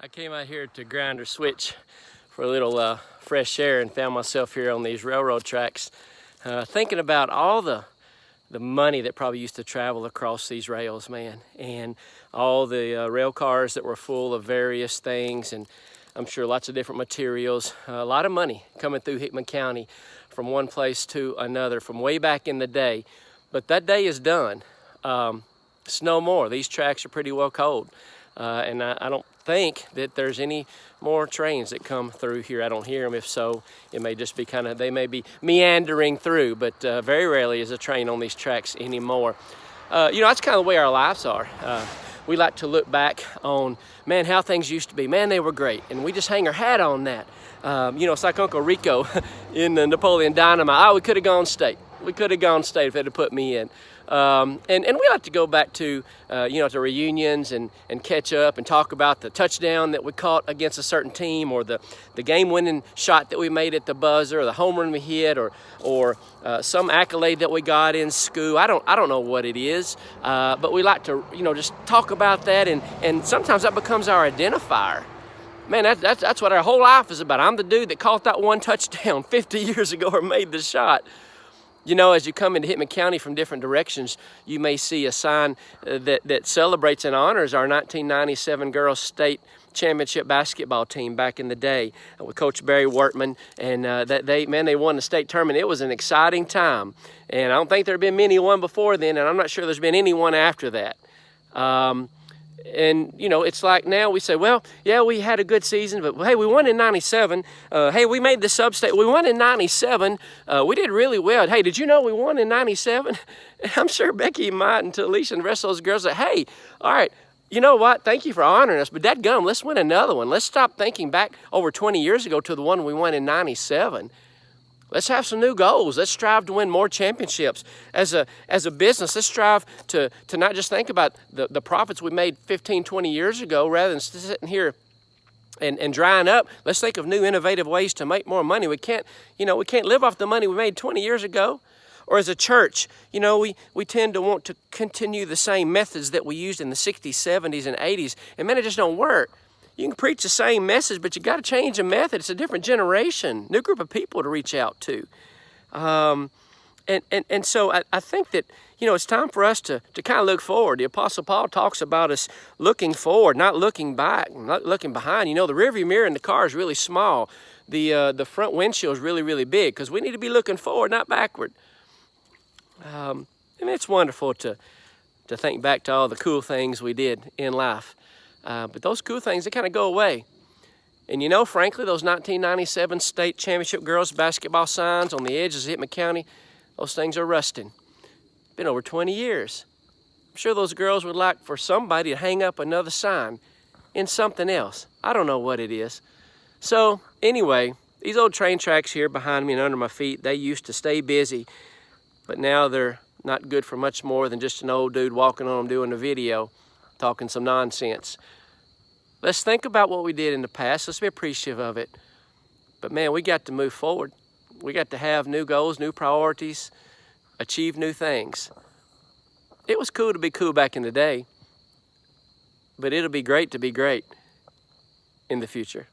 I came out here to Grinder Switch for a little fresh air and found myself here on these railroad tracks thinking about all the money that probably used to travel across these rails, man, and all the rail cars that were full of various things, and I'm sure lots of different materials. A lot of money coming through Hickman County from one place to another from way back in the day. But that day is done. It's no more. These tracks are pretty well cold. And I don't think that there's any more trains that come through here. I don't hear them. If so, it may just be they may be meandering through, but very rarely is a train on these tracks anymore. You know, that's kind of the way our lives are. We like to look back on, man, how things used to be. Man, they were great. And we just hang our hat on that. You know, it's like Uncle Rico in the Napoleon Dynamite. Oh, we could have gone state. We could have gone state if they'd have put me in. And we like to go back to, you know, to reunions and catch up and talk about the touchdown that we caught against a certain team, or the game-winning shot that we made at the buzzer, or the home run we hit, or some accolade that we got in school. I don't know what it is, but we like to, you know, just talk about that, and sometimes that becomes our identifier. Man, that's what our whole life is about. I'm the dude that caught that one touchdown 50 years ago or made the shot. You know, as you come into Hickman County from different directions, you may see a sign that celebrates and honors our 1997 Girls State Championship basketball team back in the day with Coach Barry Wortman, and they won the state tournament. It was an exciting time, and I don't think there have been many won before then, and I'm not sure there's been any one after that. And, you know, it's like now we say, well, yeah, we had a good season, but hey, we won in 97. Hey, we made the sub-state. We won in 97. We did really well. Hey, did you know we won in 97? I'm sure Becky might, and Alicia and the rest of those girls say, hey, all right, you know what? Thank you for honoring us, but dadgum, let's win another one. Let's stop thinking back over 20 years ago to the one we won in 97. Let's have some new goals. Let's strive to win more championships. As a business, let's strive to not just think about the profits we made 15, 20 years ago, rather than sitting here and drying up. Let's think of new innovative ways to make more money. We can't live off the money we made 20 years ago. Or as a church, you know, we tend to want to continue the same methods that we used in the 60s, 70s, and 80s. And man, it just don't work. You can preach the same message, but you got to change the method. It's a different generation, new group of people to reach out to. And so I think that, you know, it's time for us to kind of look forward. The Apostle Paul talks about us looking forward, not looking back, not looking behind. You know, the rearview mirror in the car is really small. The front windshield is really, really big, because we need to be looking forward, not backward. And it's wonderful to think back to all the cool things we did in life. But those cool things, they kind of go away. And you know, frankly, those 1997 state championship girls basketball signs on the edges of Hickman County, those things are rusting. Been over 20 years. I'm sure those girls would like for somebody to hang up another sign in something else. I don't know what it is. So anyway, these old train tracks here behind me and under my feet, they used to stay busy, but now they're not good for much more than just an old dude walking on them doing a video, talking some nonsense. Let's think about what we did in the past. Let's be appreciative of it. But man, we got to move forward. We got to have new goals, new priorities, achieve new things. It was cool to be cool back in the day, but it'll be great to be great in the future.